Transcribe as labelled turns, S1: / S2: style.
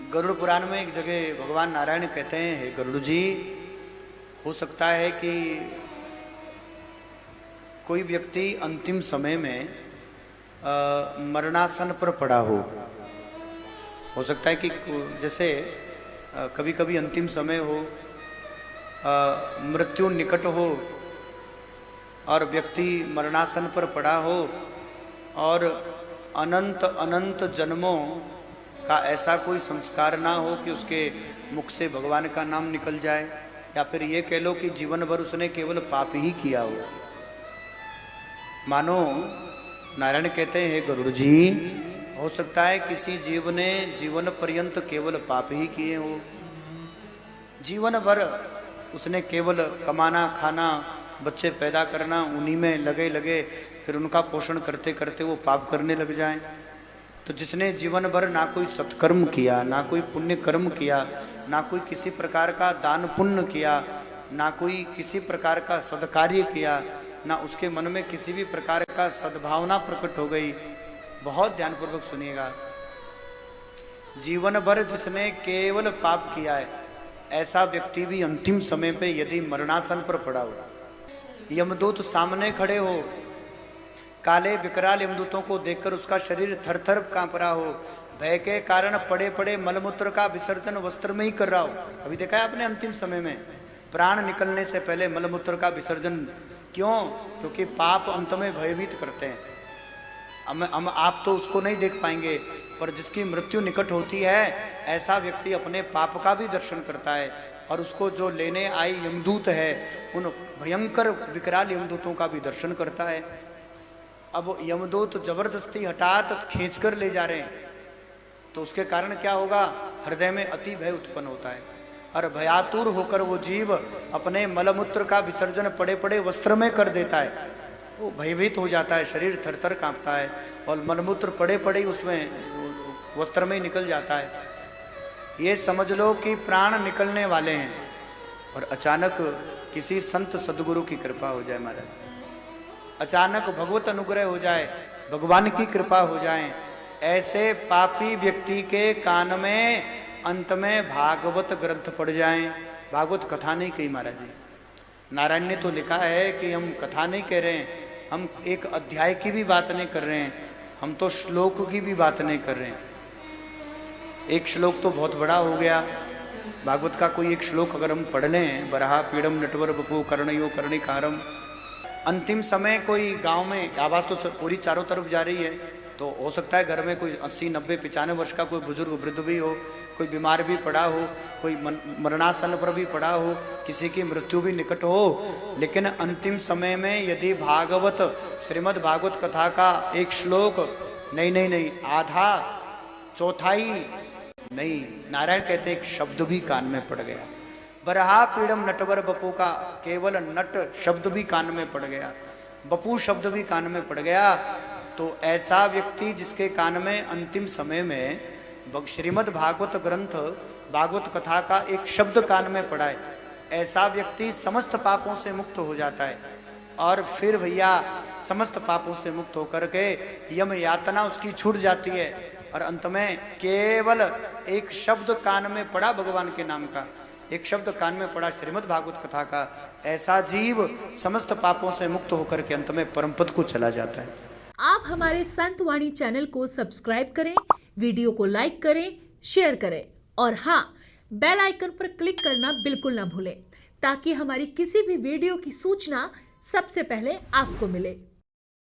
S1: गरुड़ पुराण में एक जगह भगवान नारायण कहते हैं, हे गरुड़ जी, हो सकता है कि कोई व्यक्ति अंतिम समय में मरणासन पर पड़ा हो सकता है कि जैसे कभी कभी अंतिम समय हो, मृत्यु निकट हो और व्यक्ति मरणासन पर पड़ा हो और अनंत अनंत जन्मों का ऐसा कोई संस्कार ना हो कि उसके मुख से भगवान का नाम निकल जाए, या फिर ये कह लो कि जीवन भर उसने केवल पाप ही किया हो। मानो नारायण कहते हैं, हे गरुड़ जी, हो सकता है किसी जीव ने जीवन पर्यंत केवल पाप ही किए हो, जीवन भर उसने केवल कमाना खाना बच्चे पैदा करना उन्हीं में लगे फिर उनका पोषण करते करते वो पाप करने लग जाएं। तो जिसने जीवन भर ना कोई सत्कर्म किया, ना कोई पुण्य कर्म किया, ना कोई किसी प्रकार का दान पुण्य किया, ना कोई किसी प्रकार का सदकार्य किया, ना उसके मन में किसी भी प्रकार का सद्भावना प्रकट हो गई। बहुत ध्यानपूर्वक सुनिएगा, जीवन भर जिसने केवल पाप किया है ऐसा व्यक्ति भी अंतिम समय पे यदि मरणासन पर पड़ा हो, यमदूत सामने खड़े हो, काले विकराल यमदूतों को देखकर उसका शरीर थर थर कांप रहा हो, भय के कारण पड़े पड़े मलमूत्र का विसर्जन वस्त्र में ही कर रहा हो। अभी देखा है आपने अंतिम समय में प्राण निकलने से पहले मलमूत्र का विसर्जन, क्यों? क्योंकि पाप अंत में भयभीत करते हैं। हम आप तो उसको नहीं देख पाएंगे, पर जिसकी मृत्यु निकट होती है ऐसा व्यक्ति अपने पाप का भी दर्शन करता है और उसको जो लेने आए यमदूत है उन भयंकर विकराल यमदूतों का भी दर्शन करता है। अब यमदूत जबरदस्ती हठात खींच कर ले जा रहे हैं तो उसके कारण क्या होगा? हृदय में अति भय उत्पन्न होता है और भयातुर होकर वो जीव अपने मलमूत्र का विसर्जन पड़े पड़े वस्त्र में कर देता है। वो भयभीत हो जाता है, शरीर थरथर कांपता है और मलमूत्र पड़े पड़े उसमें वस्त्र में निकल जाता है। ये समझ लो कि प्राण निकलने वाले हैं और अचानक किसी संत सदगुरु की कृपा हो जाए, महाराज, अचानक भगवत अनुग्रह हो जाए, भगवान की कृपा हो जाए, ऐसे पापी व्यक्ति के कान में अंत में भागवत ग्रंथ पढ़ जाएं। भागवत कथा नहीं कही महाराज जी, नारायण ने तो लिखा है कि हम कथा नहीं कह रहे हैं, हम एक अध्याय की भी बात नहीं कर रहे हैं, हम तो श्लोक की भी बात नहीं कर रहे हैं। एक श्लोक तो बहुत बड़ा हो गया, भागवत का कोई एक श्लोक अगर हम पढ़ लें, बरहा पीड़म नटवर बपू कर्णयो कर्णिकारम। अंतिम समय कोई गांव में आवाज़ तो पूरी चारों तरफ जा रही है, तो हो सकता है घर में कोई 80 90 95 वर्ष का कोई बुजुर्ग वृद्ध भी हो, कोई बीमार भी पड़ा हो, कोई मरणासन पर भी पड़ा हो, किसी की मृत्यु भी निकट हो, लेकिन अंतिम समय में यदि भागवत श्रीमद् भागवत कथा का एक श्लोक नहीं आधा चौथाई नहीं, नारायण कहते एक शब्द भी कान में पड़ गया, बरहा पीड़म नटवर बपू का केवल नट शब्द भी कान में पड़ गया, बपू शब्द भी कान में पड़ गया, तो ऐसा व्यक्ति जिसके कान में अंतिम समय में श्रीमद् भागवत ग्रंथ भागवत कथा का एक शब्द कान में पड़ा है, ऐसा व्यक्ति समस्त पापों से मुक्त हो जाता है और फिर भैया समस्त पापों से मुक्त होकर के यम यातना उसकी छूट जाती है और अंत में केवल एक शब्द कान में पड़ा भगवान के नाम का, एक शब्द कान में पड़ा श्रीमद् भागवत कथा का, ऐसा जीव समस्त पापों से मुक्त होकर के अंत में परम पद को चला जाता है।
S2: आप हमारे संत वाणी चैनल को सब्सक्राइब करें, वीडियो को लाइक करें, शेयर करें और हाँ, बेल आइकन पर क्लिक करना बिल्कुल ना भूलें ताकि हमारी किसी भी वीडियो की सूचना सबसे पहले आपको मिले।